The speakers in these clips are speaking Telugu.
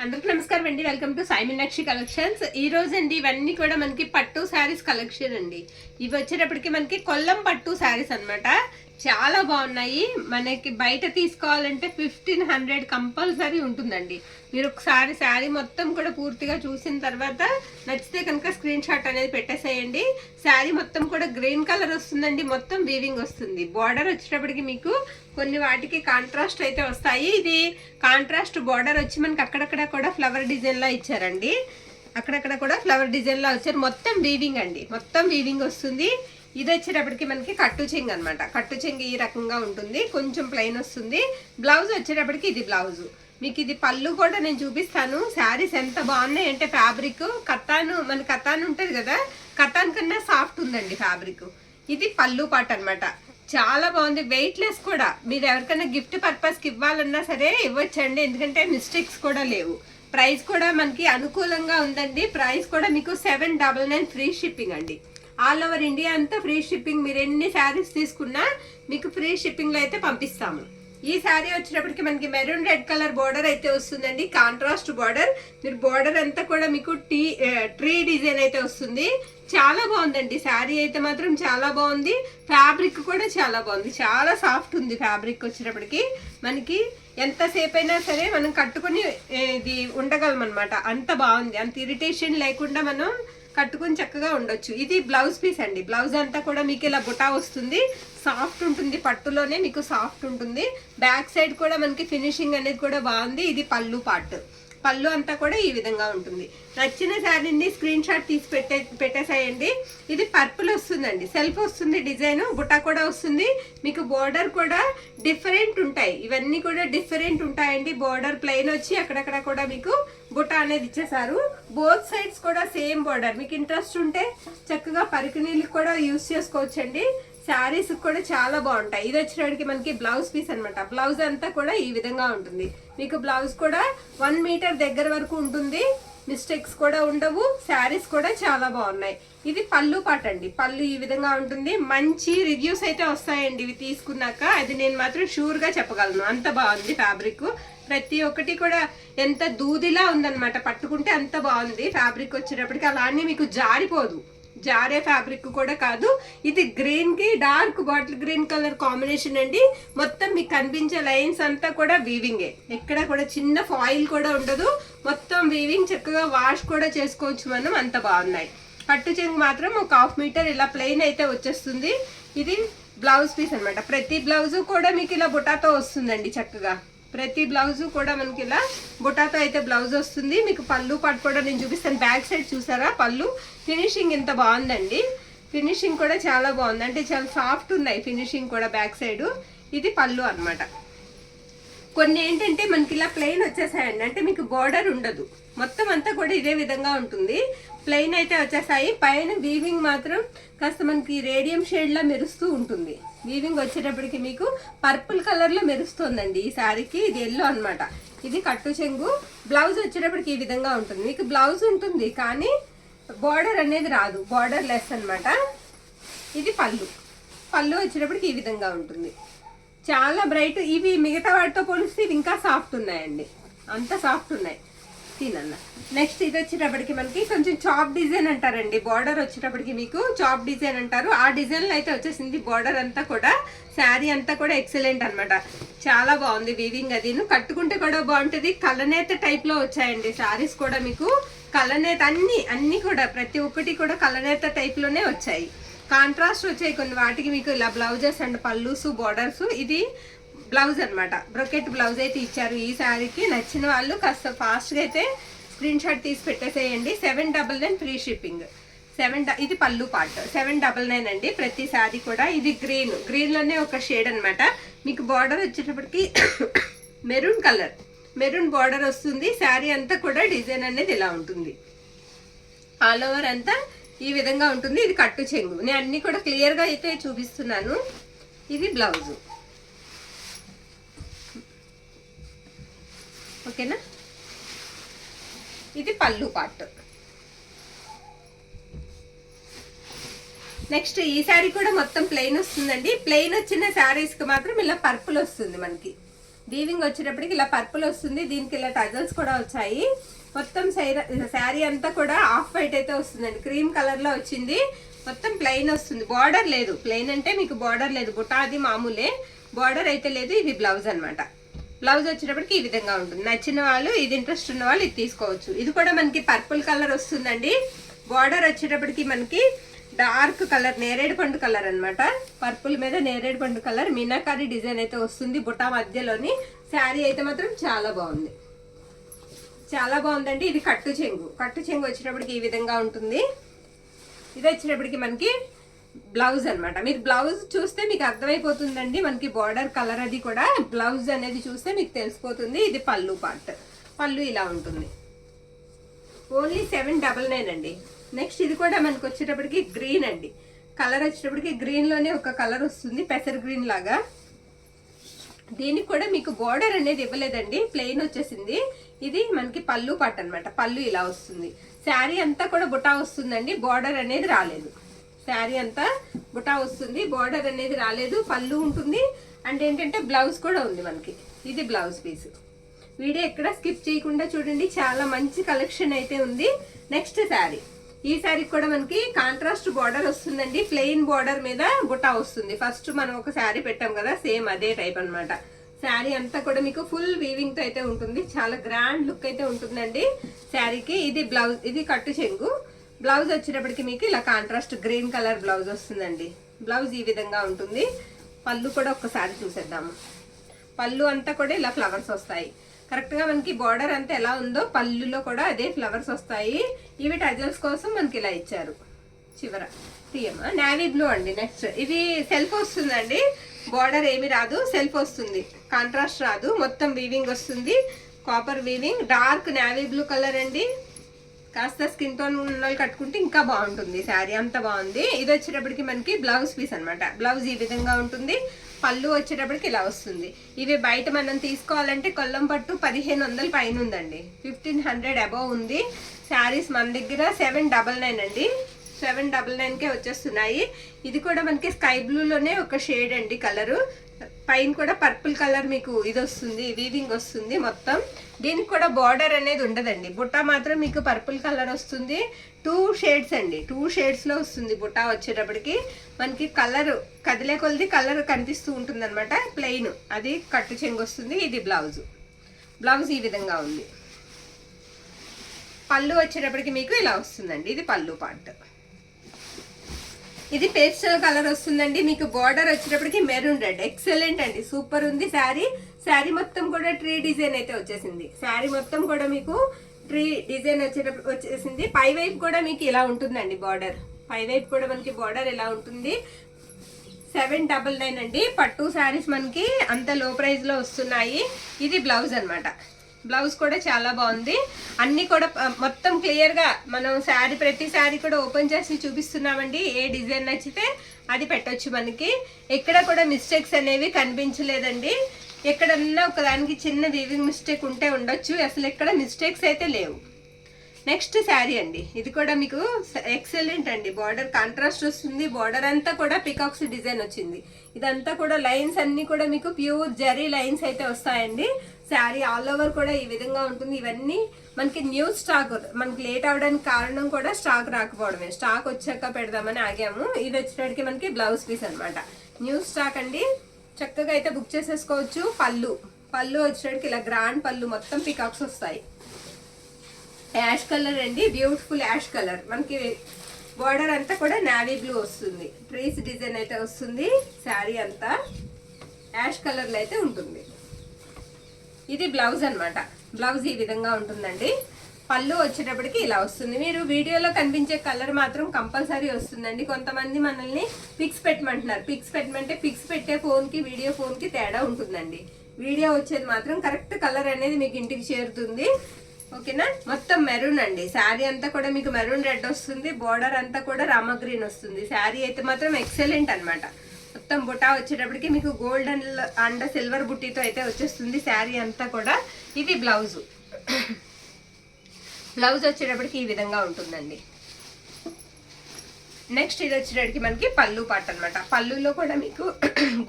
అందరికి నమస్కారం అండి. Welcome to Sai Meenakshi collections. ఈ రోజు అండి ఇవన్నీ కూడా మనకి పట్టు శారీస్ కలెక్షన్ అండి. ఇవి వచ్చేటప్పటికి మనకి కొల్లం పట్టు శారీస్ అన్నమాట. చాలా బాగున్నాయి. మనకి బయట తీసుకోవాలంటే 1500 కంపల్సరీ ఉంటుందండి. మీరు ఒకసారి శారీ మొత్తం కూడా పూర్తిగా చూసిన తర్వాత నచ్చితే కనుక స్క్రీన్ షాట్ అనేది పెట్టేసేయండి. శారీ మొత్తం కూడా గ్రీన్ కలర్ వస్తుందండి. మొత్తం వీవింగ్ వస్తుంది. బార్డర్ వచ్చేటప్పటికి మీకు కొన్ని వాటికి కాంట్రాస్ట్ అయితే వస్తాయి. ఇది కాంట్రాస్ట్ బార్డర్ వచ్చి మనకి అక్కడక్కడ కూడా ఫ్లవర్ డిజైన్ లా ఇచ్చారండి. అక్కడక్కడ కూడా ఫ్లవర్ డిజైన్ లా వచ్చారు. మొత్తం వీవింగ్ అండి. మొత్తం వీవింగ్ వస్తుంది. ఇది వచ్చేటప్పటికి మనకి కట్టు చెంగు అనమాట. కట్టు చెంగు ఈ రకంగా ఉంటుంది. కొంచెం ప్లెయిన్ వస్తుంది. బ్లౌజ్ వచ్చేటప్పటికి ఇది బ్లౌజు. మీకు ఇది పళ్ళు కూడా నేను చూపిస్తాను. శారీస్ ఎంత బాగున్నాయి అంటే ఫ్యాబ్రిక్ కతాను, మన కతాన్ ఉంటుంది కదా, కతాన్ కన్నా సాఫ్ట్ ఉందండి ఫ్యాబ్రిక్. ఇది పళ్ళు పాట అనమాట. చాలా బాగుంది. వెయిట్లెస్ కూడా. మీరు ఎవరికైనా గిఫ్ట్ పర్పస్కి ఇవ్వాలన్నా సరే ఇవ్వచ్చండి. ఎందుకంటే మిస్టేక్స్ కూడా లేవు. ప్రైస్ కూడా మనకి అనుకూలంగా ఉందండి. ప్రైస్ కూడా మీకు 799 ఫ్రీ షిప్పింగ్ అండి. ఆల్ ఓవర్ ఇండియా అంతా ఫ్రీ షిప్పింగ్. మీరు ఎన్ని శారీస్ తీసుకున్నా మీకు ఫ్రీ షిప్పింగ్ లో అయితే పంపిస్తాము. ఈ శారీ వచ్చేటప్పటికి మనకి మెరూన్ రెడ్ కలర్ బార్డర్ అయితే వస్తుందండి. Contrast border. మీరు బార్డర్ అంతా కూడా మీకు ట్రీ డిజైన్ అయితే వస్తుంది. చాలా బాగుందండి. శారీ అయితే మాత్రం చాలా బాగుంది. ఫ్యాబ్రిక్ కూడా చాలా బాగుంది. చాలా సాఫ్ట్ ఉంది ఫ్యాబ్రిక్ వచ్చేటప్పటికి. మనకి ఎంతసేపు అయినా సరే మనం కట్టుకుని ఇది ఉండగలం అనమాట. అంత బాగుంది. అంత ఇరిటేషన్ లేకుండా మనం కట్టుకుని చక్కగా ఉండొచ్చు. ఇది బ్లౌజ్ పీస్ అండి. బ్లౌజ్ అంతా కూడా మీకు ఇలా బుటా వస్తుంది. సాఫ్ట్ ఉంటుంది. పట్టులోనే మీకు సాఫ్ట్ ఉంటుంది. బ్యాక్ సైడ్ కూడా మనకి ఫినిషింగ్ అనేది కూడా బాగుంది. ఇది పళ్ళు పార్ట్. పళ్ళు అంతా కూడా ఈ విధంగా ఉంటుంది. నచ్చిన శారీని స్క్రీన్ షాట్ తీసి పెట్టేసేయండి. ఇది పర్పుల్ వస్తుందండి. సెల్ఫ్ వస్తుంది. డిజైన్ బుటా కూడా వస్తుంది. మీకు బోర్డర్ కూడా డిఫరెంట్ ఉంటాయి. ఇవన్నీ కూడా డిఫరెంట్ ఉంటాయండి. బోర్డర్ ప్లెయిన్ వచ్చి అక్కడక్కడ కూడా మీకు బుటా అనేది ఇచ్చేసారు. బోత్ సైడ్స్ కూడా సేమ్ బోర్డర్. మీకు ఇంట్రెస్ట్ ఉంటే చక్కగా పరికిణీళ్ళకి కూడా యూజ్ చేసుకోవచ్చండి. శారీస్ కూడా చాలా బాగుంటాయి. ఇది వచ్చేటికి మనకి బ్లౌజ్ పీస్ అనమాట. బ్లౌజ్ అంతా కూడా ఈ విధంగా ఉంటుంది. మీకు బ్లౌజ్ కూడా 1 మీటర్ దగ్గర వరకు ఉంటుంది. మిస్టేక్స్ కూడా ఉండవు. శారీస్ కూడా చాలా బాగున్నాయి. ఇది పళ్ళు పాట అండి. పళ్ళు ఈ విధంగా ఉంటుంది. మంచి రివ్యూస్ అయితే వస్తాయండి ఇవి తీసుకున్నాక. అది నేను మాత్రం షూర్ గా చెప్పగలను. అంత బాగుంది ఫ్యాబ్రిక్. ప్రతి ఒక్కటి కూడా ఎంత దూదిలా ఉందన్నమాట. పట్టుకుంటే అంత బాగుంది ఫ్యాబ్రిక్ వచ్చేటప్పటికి. అలానే మీకు జారిపోదు. జారే ఫ్యాబ్రిక్ కూడా కాదు. ఇది గ్రీన్ కి dark bottle green colour combination అండి. మొత్తం మీకు కనిపించే లైన్స్ అంతా కూడా వీవింగే. ఎక్కడ కూడా చిన్న ఫాయిల్ కూడా ఉండదు. మొత్తం వీవింగ్. చక్కగా వాష్ కూడా చేసుకోవచ్చు మనం. అంత బాగున్నాయి. పట్టు చెంగు మాత్రం ఒక 1/2 మీటర్ ఇలా ప్లెయిన్ అయితే వచ్చేస్తుంది. ఇది బ్లౌజ్ పీస్ అనమాట. ప్రతి బ్లౌజ్ కూడా మీకు ఇలా బుటాతో వస్తుందండి. చక్కగా ప్రతి బ్లౌజ్ కూడా మనకి ఇలా బుటాతో అయితే బ్లౌజ్ వస్తుంది. మీకు పళ్ళు పాటు కూడా నేను చూపిస్తాను. బ్యాక్ సైడ్ చూసారా పళ్ళు ఫినిషింగ్ ఎంత బాగుందండి. ఫినిషింగ్ కూడా చాలా బాగుంది. అంటే చాలా సాఫ్ట్ ఉన్నాయి ఫినిషింగ్ కూడా బ్యాక్ సైడ్. ఇది పళ్ళు అనమాట. కొన్ని ఏంటంటే మనకి ఇలా ప్లెయిన్ వచ్చేసాయండి. అంటే మీకు బార్డర్ ఉండదు. మొత్తం అంతా కూడా ఇదే విధంగా ఉంటుంది. ప్లెయిన్ అయితే వచ్చేసాయి. పైన వీవింగ్ మాత్రం కాస్త మనకి రేడియం షేడ్ లా మెరుస్తూ ఉంటుంది. వీవింగ్ వచ్చేటప్పటికి మీకు పర్పుల్ కలర్ లో మెరుస్తుందండి ఈ శారీకి. ఇది ఎల్లో అనమాట. ఇది కట్టు చెంగు. బ్లౌజ్ వచ్చేటప్పటికి ఈ విధంగా ఉంటుంది. మీకు బ్లౌజ్ ఉంటుంది కానీ బార్డర్ అనేది రాదు. బార్డర్ లెస్ అనమాట. ఇది పళ్ళు. పళ్ళు వచ్చేటప్పటికి ఈ విధంగా ఉంటుంది. చాలా బ్రైట్. ఇవి మిగతా వాటితో పోలిస్తే ఇవి ఇంకా సాఫ్ట్ ఉన్నాయండి. అంత సాఫ్ట్ ఉన్నాయి. తినన్న నెక్స్ట్ ఇది వచ్చేటప్పటికి మనకి కొంచెం చాప్ డిజైన్ అంటారండి. బార్డర్ వచ్చేటప్పటికి మీకు చాప్ డిజైన్ అంటారు. ఆ డిజైన్ లో అయితే వచ్చేసింది. బార్డర్ అంతా కూడా శారీ అంతా కూడా ఎక్సలెంట్ అనమాట. చాలా బాగుంది వీవింగ్. అది కట్టుకుంటే కూడా బాగుంటుంది. కలనేత టైప్ లో వచ్చాయండి శారీస్ కూడా. మీకు కలనేత అన్ని కూడా ప్రతి ఒక్కటి కూడా కలనేత టైప్ లోనే వచ్చాయి. కాంట్రాస్ట్ వచ్చాయి కొన్ని వాటికి. మీకు ఇలా బ్లౌజెస్ అండ్ పల్లూస్ బార్డర్స్. ఇది బ్లౌజ్ అనమాట. బ్రొకెట్ బ్లౌజ్ అయితే ఇచ్చారు ఈ శారీకి. నచ్చిన వాళ్ళు కాస్త ఫాస్ట్గా అయితే స్క్రీన్ షాట్ తీసి పెట్టేసేయండి. 799 ఫ్రీ షిప్పింగ్. ఇది పళ్ళు పార్ట్. 799 అండి ప్రతి శారీ కూడా. ఇది గ్రీన్ లోనే ఒక షేడ్ అనమాట. మీకు బార్డర్ వచ్చేటప్పటికి మెరూన్ కలర్. మెరూన్ బార్డర్ వస్తుంది. శారీ అంతా కూడా డిజైన్ అనేది ఇలా ఉంటుంది. ఆల్ ఓవర్ అంతా ఈ విధంగా ఉంటుంది. ఇది కట్టు చెంగు. నేను అన్ని కూడా క్లియర్ గా అయితే చూపిస్తున్నాను. ఇది బ్లౌజ్. ఓకేనా. ఇది పళ్ళు పార్ట్. నెక్స్ట్ ఈ శారీ కూడా మొత్తం ప్లెయిన్ వస్తుందండి. ప్లెయిన్ వచ్చిన శారీస్ కి మాత్రం ఇలా పర్పుల్ వస్తుంది మనకి. వీవింగ్ వచ్చేటప్పటికి ఇలా పర్పుల్ వస్తుంది, దీనికి ఇలా టజల్స్ కూడా వచ్చాయి. మొత్తం శారీ అంతా కూడా ఆఫ్ వైట్ అయితే వస్తుందండి, క్రీమ్ కలర్ లో వచ్చింది. మొత్తం ప్లెయిన్ వస్తుంది, బార్డర్ లేదు. ప్లెయిన్ అంటే మీకు బార్డర్ లేదు, బుటా అది మామూలే, బార్డర్ అయితే లేదు. ఇది బ్లౌజ్ అనమాట. బ్లౌజ్ వచ్చేటప్పటికి ఈ విధంగా ఉంటుంది. నచ్చిన వాళ్ళు, ఇది ఇంట్రెస్ట్ ఉన్న వాళ్ళు ఇది తీసుకోవచ్చు. ఇది కూడా మనకి పర్పుల్ కలర్ వస్తుందండి. బార్డర్ వచ్చేటప్పటికి మనకి డార్క్ కలర్, నేరేడు పండు కలర్ అనమాట. పర్పుల్ మీద నేరేడు పండు కలర్ మీనాకారి డిజైన్ అయితే వస్తుంది బుటా మధ్యలోని. శారీ అయితే మాత్రం చాలా బాగుంది, చాలా బాగుందండి. ఇది కట్టు చెంగు, కట్టు చెంగు వచ్చేటప్పటికి ఈ విధంగా ఉంటుంది. ఇది వచ్చేటప్పటికి మనకి బ్లౌజ్ అనమాట. మీరు బ్లౌజ్ చూస్తే మీకు అర్థమైపోతుందండి, మనకి బార్డర్ కలర్ అది కూడా బ్లౌజ్ అనేది చూస్తే మీకు తెలిసిపోతుంది. ఇది పళ్ళు పార్ట్, పళ్ళు ఇలా ఉంటుంది. ఓన్లీ 799 అండి. నెక్స్ట్ ఇది కూడా మనకు వచ్చేటప్పటికి గ్రీన్ అండి. కలర్ వచ్చేటప్పటికి గ్రీన్ లోనే ఒక కలర్ వస్తుంది, పెసర్ గ్రీన్ లాగా. దీనికి కూడా మీకు బార్డర్ అనేది ఇవ్వలేదండి, ప్లెయిన్ వచ్చేసింది. ఇది మనకి పళ్ళు పార్ట్ అనమాట. పళ్ళు ఇలా వస్తుంది. శారీ అంతా కూడా బుటా వస్తుందండి, బార్డర్ అనేది రాలేదు. శారీ అంతా బుటా వస్తుంది, బార్డర్ అనేది రాలేదు. పళ్ళు ఉంటుంది అండ్ ఏంటంటే బ్లౌజ్ కూడా ఉంది మనకి. ఇది బ్లౌజ్ పీస్. వీడియో ఎక్కడ స్కిప్ చేయకుండా చూడండి, చాలా మంచి కలెక్షన్ అయితే ఉంది. నెక్స్ట్ శారీ, ఈ శారీ కూడా మనకి కాంట్రాస్ట్ బార్డర్ వస్తుందండి, ప్లెయిన్ బార్డర్ మీద బుటా వస్తుంది. ఫస్ట్ మనం ఒక శారీ పెట్టాం కదా, సేమ్ అదే టైప్ అనమాట. శారీ అంతా కూడా మీకు ఫుల్ వీవింగ్ తో అయితే ఉంటుంది, చాలా గ్రాండ్ లుక్ అయితే ఉంటుందండి శారీకి. ఇది బ్లౌజ్, ఇది కట్టు చెంగు. బ్లౌజ్ వచ్చేటప్పటికి మీకు ఇలా కాంట్రాస్ట్ గ్రీన్ కలర్ బ్లౌజ్ వస్తుందండి. బ్లౌజ్ ఈ విధంగా ఉంటుంది. పళ్ళు కూడా ఒక్కసారి చూసేద్దాము. పళ్ళు అంతా కూడా ఇలా ఫ్లవర్స్ వస్తాయి. కరెక్ట్ గా మనకి బార్డర్ అంతా ఎలా ఉందో పళ్ళులో కూడా అదే ఫ్లవర్స్ వస్తాయి. ఇవి టజల్స్ కోసం మనకి ఇలా ఇచ్చారు చివర. తీయమా, నావీ బ్లూ అండి. నెక్స్ట్ ఇది సెల్ఫ్ వస్తుందండి, బార్డర్ ఏమి రాదు, సెల్ఫ్ వస్తుంది, కాంట్రాస్ట్ రాదు, మొత్తం వీవింగ్ వస్తుంది, copper weaving. Dark navy blue colour అండి. కాస్త స్కిన్ టోన్ ఉన్న వాళ్ళు కట్టుకుంటే ఇంకా బాగుంటుంది. శారీ అంతా బాగుంది. ఇది వచ్చేటప్పటికి మనకి బ్లౌజ్ పీస్ అనమాట. బ్లౌజ్ ఈ విధంగా ఉంటుంది. పళ్ళు వచ్చేటప్పటికి ఇలా వస్తుంది. ఇవి బయట మనం తీసుకోవాలంటే కొల్లం పట్టు 1500 పైన ఉందండి, 1500 అబౌవ్ ఉంది. శారీస్ మన దగ్గర 799 అండి, 799కే వచ్చేస్తున్నాయి. ఇది కూడా మనకి స్కై బ్లూలోనే ఒక షేడ్ అండి కలరు. పైన కూడా పర్పుల్ కలర్ మీకు ఇది వస్తుంది, వీవింగ్ వస్తుంది మొత్తం. దీనికి కూడా బార్డర్ అనేది ఉండదండి, బుట్ట మాత్రం మీకు పర్పుల్ కలర్ వస్తుంది. 2 షేడ్స్ అండి, 2 షేడ్స్ లో వస్తుంది బుట్ట వచ్చేటప్పటికి. మనకి కలర్ కదిలే కొలది కలర్ కనిపిస్తూ ఉంటుంది అనమాట. ప్లెయిన్ అది కట్టు చెంగు వస్తుంది. ఇది బ్లౌజ్, బ్లౌజ్ ఈ విధంగా ఉంది. పళ్ళు వచ్చేటప్పటికి మీకు ఇలా వస్తుందండి. ఇది పళ్ళు పార్ట్. ఇది పేస్టల్ కలర్ వస్తుందండి. మీకు బార్డర్ వచ్చేటప్పటికి మెరూన్ రెడ్, ఎక్సలెంట్ అండి, సూపర్ ఉంది శారీ. శారీ మొత్తం కూడా ట్రీ డిజైన్ అయితే వచ్చేసింది. శారీ మొత్తం కూడా మీకు ట్రీ డిజైన్ వచ్చేసింది. పై వైపు కూడా మీకు ఇలా ఉంటుందండి బార్డర్. పై వైపు కూడా మనకి బార్డర్ ఇలా ఉంటుంది. 799 అండి. పట్టు శారీస్ మనకి అంత లో ప్రైస్ లో వస్తున్నాయి. ఇది బ్లౌజ్ అనమాట. బ్లౌజ్ కూడా చాలా బాగుంది. అన్ని కూడా మొత్తం క్లియర్ గా మనం శారీ, ప్రతి శారీ కూడా ఓపెన్ చేసి చూపిస్తున్నామండి. ఏ డిజైన్ నచ్చితే అది పెట్టొచ్చు మనకి. ఎక్కడ కూడా మిస్టేక్స్ అనేవి కనిపించలేదండి. ఎక్కడన్నా ఒకదానికి చిన్న వీవింగ్ మిస్టేక్ ఉంటే ఉండొచ్చు, అసలు ఎక్కడ మిస్టేక్స్ అయితే లేవు. నెక్స్ట్ శారీ అండి. ఇది కూడా మీకు ఎక్సలెంట్ అండి. బార్డర్ కాంట్రాస్ట్ వస్తుంది, బార్డర్ అంతా కూడా పికాక్స్ డిజైన్ వచ్చింది. ఇదంతా కూడా లైన్స్ అన్ని కూడా మీకు ప్యూర్ జరీ లైన్స్ అయితే వస్తాయండి. శారీ ఆల్ ఓవర్ కూడా ఈ విధంగా ఉంటుంది. ఇవన్నీ మనకి న్యూ స్టాక్, మనకి లేట్ అవడానికి కారణం కూడా స్టాక్ రాకపోవడమే. స్టాక్ వచ్చాక పెడదామని ఆగాము. ఇది వచ్చేటప్పటికి మనకి బ్లౌజ్ పీస్ అనమాట. న్యూ స్టాక్ అండి, చక్కగా అయితే బుక్ చేసేసుకోవచ్చు. పళ్ళు, పళ్ళు వచ్చేటప్పటికి ఇలా గ్రాండ్ పళ్ళు, మొత్తం పికాక్స్ వస్తాయి. యాష్ కలర్ అండి, బ్యూటిఫుల్ యాష్ కలర్. మనకి బార్డర్ అంతా కూడా నావీ బ్లూ వస్తుంది, ట్రీస్ డిజైన్ అయితే వస్తుంది. శారీ అంతా యాష్ కలర్లో అయితే ఉంటుంది. ఇది బ్లౌజ్ అనమాట. బ్లౌజ్ ఈ విధంగా ఉంటుందండి. పళ్ళు వచ్చేటప్పటికి ఇలా వస్తుంది. మీరు వీడియోలో కనిపించే కలర్ మాత్రం కంపల్సరీ వస్తుందండి. కొంతమంది మనల్ని పిక్స్ పెట్టమంటున్నారు. పిక్స్ పెట్టమంటే పిక్స్ పెట్టే ఫోన్కి వీడియో ఫోన్కి తేడా ఉంటుందండి. వీడియో వచ్చేది మాత్రం కరెక్ట్ కలర్ అనేది మీకు ఇంటికి చేరుతుంది. ఓకేనా. మొత్తం మెరూన్ అండి. శారీ అంతా కూడా మీకు మెరూన్ రెడ్ వస్తుంది. బార్డర్ అంతా కూడా రామ గ్రీన్ వస్తుంది. శారీ అయితే మాత్రం ఎక్సలెంట్ అనమాట. మొత్తం బుటా వచ్చేటప్పటికి మీకు గోల్డ్ అండ్ సిల్వర్ బుట్టీతో అయితే వచ్చేస్తుంది శారీ అంతా కూడా. ఇది బ్లౌజ్. బ్లౌజ్ వచ్చేటప్పటికి ఈ విధంగా ఉంటుందండి. నెక్స్ట్ ఇది వచ్చేటప్పటికి మనకి పళ్ళు పార్ట్ అనమాట. పళ్ళులో కూడా మీకు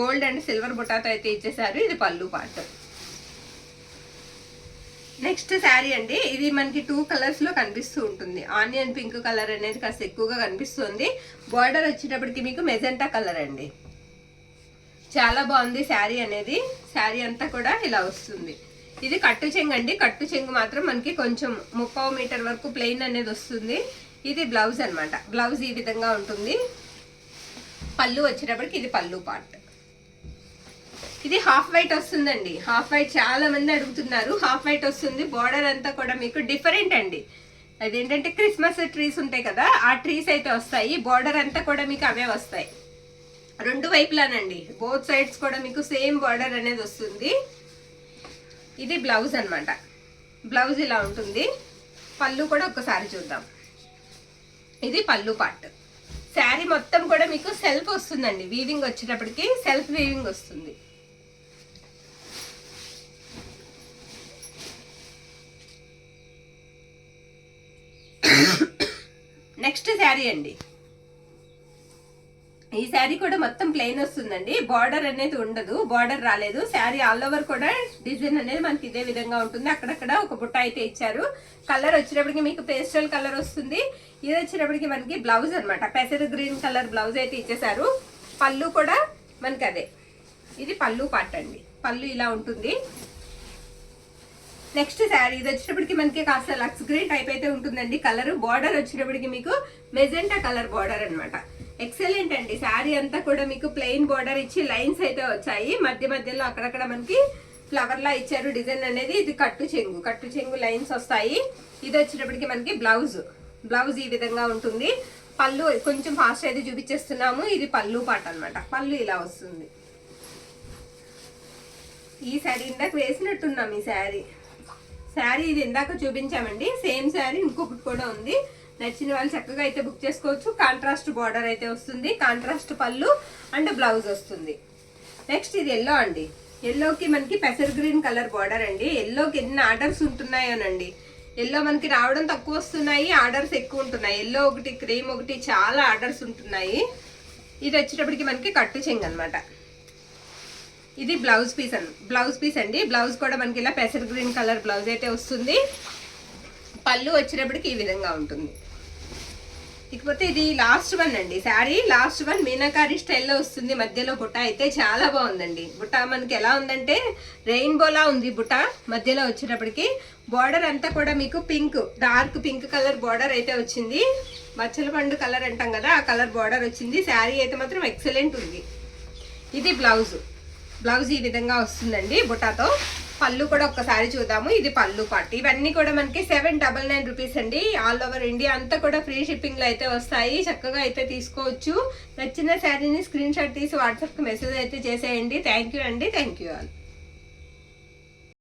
గోల్డ్ అండ్ సిల్వర్ బుటాతో అయితే ఇచ్చేసారు. ఇది పళ్ళు పార్ట్. నెక్స్ట్ శారీ అండి, ఇది మనకి 2 కలర్స్ లో కనిపిస్తూ ఉంటుంది. ఆనియన్ పింక్ కలర్ అనేది కాస్త ఎక్కువగా కనిపిస్తుంది. బార్డర్ వచ్చేటప్పటికి మీకు మెజెంటా కలర్ అండి. చాలా బాగుంది శారీ అనేది. శారీ అంతా కూడా ఇలా వస్తుంది. ఇది కట్టు చెంగు అండి. కట్టు చెంగు మాత్రం మనకి కొంచెం 3/4 మీటర్ వరకు ప్లెయిన్ అనేది వస్తుంది. ఇది బ్లౌజ్ అన్నమాట. బ్లౌజ్ ఈ విధంగా ఉంటుంది. పళ్ళు వచ్చేటప్పటికి ఇది పళ్ళు పార్ట్. ఇది హాఫ్ వైట్ వస్తుందండి. హాఫ్ వైట్ చాలా మంది అడుగుతున్నారు. హాఫ్ వైట్ వస్తుంది. బార్డర్ అంతా కూడా మీకు డిఫరెంట్ అండి. అదేంటంటే క్రిస్మస్ ట్రీస్ ఉంటాయి కదా, ఆ ట్రీస్ అయితే వస్తాయి. బార్డర్ అంతా కూడా మీకు అవే వస్తాయి 2 వైపులానండి. బోత్ సైడ్స్ కూడా మీకు సేమ్ బార్డర్ అనేది వస్తుంది. ఇది బ్లౌజ్ అన్నమాట. బ్లౌజ్ ఇలా ఉంటుంది. పళ్ళు కూడా ఒక్కసారి చూద్దాం. ఇది పళ్ళు పార్ట్. శారీ మొత్తం కూడా మీకు సెల్ఫ్ వస్తుందండి. వీవింగ్ వచ్చేటప్పటికి సెల్ఫ్ వీవింగ్ వస్తుంది. నెక్స్ట్ శారీ అండి. ఈ శారీ కూడా మొత్తం ప్లెయిన్ వస్తుందండి. బార్డర్ అనేది ఉండదు. బార్డర్ రాలేదు. శారీ ఆల్ ఓవర్ కూడా డిజైన్ అనేది మనకి ఇదే విధంగా ఉంటుంది. అక్కడక్కడ ఒక బుట్ట అయితే ఇచ్చారు. కలర్ వచ్చేటప్పటికి మీకు పేస్టల్ కలర్ వస్తుంది. ఇది వచ్చేటప్పటికి మనకి బ్లౌజ్ అనమాట. పెసర్ గ్రీన్ కలర్ బ్లౌజ్ అయితే ఇచ్చేసారు. పళ్ళు కూడా మనకి అదే. ఇది పళ్ళు పార్ట్ అండి. పళ్ళు ఇలా ఉంటుంది. నెక్స్ట్ శారీ ఇది వచ్చేటప్పటికి మనకి కాస్త లక్స్ గ్రీన్ టైప్ అయితే ఉంటుందండి కలర్. బార్డర్ వచ్చేటప్పటికి మీకు మెజెంటా కలర్ బార్డర్ అనమాట. ఎక్సలెంట్ అండి. శారీ అంతా కూడా మీకు ప్లెయిన్ బార్డర్ ఇచ్చి లైన్స్ అయితే వచ్చాయి. మధ్య మధ్యలో అక్కడక్కడ మనకి ఫ్లవర్ లా ఇచ్చారు డిజైన్ అనేది. ఇది కట్టు చెంగు. కట్టు చెంగు లైన్స్ వస్తాయి. ఇది వచ్చేటప్పటికి మనకి బ్లౌజ్. బ్లౌజ్ ఈ విధంగా ఉంటుంది. పళ్ళు కొంచెం ఫాస్ట్ అయితే చూపించేస్తున్నాము. ఇది పళ్ళు పాట అనమాట. పళ్ళు ఇలా వస్తుంది. ఈ శారీ ఇందాక వేసినట్టున్నాం. ఈ శారీ ఇది ఇందాక చూపించామండి. సేమ్ శారీ ఇంకొకటి కూడా ఉంది. నచ్చిన వాళ్ళు చక్కగా అయితే బుక్ చేసుకోవచ్చు. కాంట్రాస్ట్ బార్డర్ అయితే వస్తుంది. కాంట్రాస్ట్ పళ్ళు అండ్ బ్లౌజ్ వస్తుంది. నెక్స్ట్ ఇది ఎల్లో అండి. ఎల్లోకి మనకి పెసర్ గ్రీన్ కలర్ బార్డర్ అండి. ఎల్లోకి ఎన్ని ఆర్డర్స్ ఉంటున్నాయోనండి. ఎల్లో మనకి రావడం తక్కువ వస్తున్నాయి, ఆర్డర్స్ ఎక్కువ ఉంటున్నాయి. ఎల్లో ఒకటి, క్రీమ్ ఒకటి, చాలా ఆర్డర్స్ ఉంటున్నాయి. ఇది వచ్చేటప్పటికి మనకి కట్టు చెంగు అనమాట. ఇది బ్లౌజ్ పీస్ అండి. బ్లౌజ్ కూడా మనకి ఇలా పెసర్ గ్రీన్ కలర్ బ్లౌజ్ అయితే వస్తుంది. పళ్ళు వచ్చేటప్పటికి ఈ విధంగా ఉంటుంది. ఇకపోతే ఇది లాస్ట్ వన్ అండి. శారీ లాస్ట్ వన్ మీనాకారి స్టైల్లో వస్తుంది. మధ్యలో బుట్ట అయితే చాలా బాగుందండి. బుట్ట మనకి ఎలా ఉందంటే రెయిన్బోలా ఉంది. బుట్ట మధ్యలో వచ్చేటప్పటికి బార్డర్ అంతా కూడా మీకు pink, dark pink colour border అయితే వచ్చింది. మచ్చల పండు కలర్ అంటాం కదా, ఆ కలర్ బార్డర్ వచ్చింది. శారీ అయితే మాత్రం ఎక్సలెంట్ ఉంది. ఇది బ్లౌజ్. బ్లౌజ్ ఈ విధంగా వస్తుందండి బుటాతో. పళ్ళు కూడా ఒక్కసారి చూద్దాము. ఇది పళ్ళు పార్ట్. ఇవన్నీ కూడా మనకి 799 రూపీస్ అండి. ఆల్ ఓవర్ ఇండియా అంతా కూడా ఫ్రీ షిప్పింగ్ లో అయితే వస్తాయి. చక్కగా అయితే తీసుకోవచ్చు. నచ్చిన శారీని స్క్రీన్ షాట్ తీసి వాట్సాప్ కి మెసేజ్ అయితే చేసేయండి. థ్యాంక్ యూ అండి. Thank you all.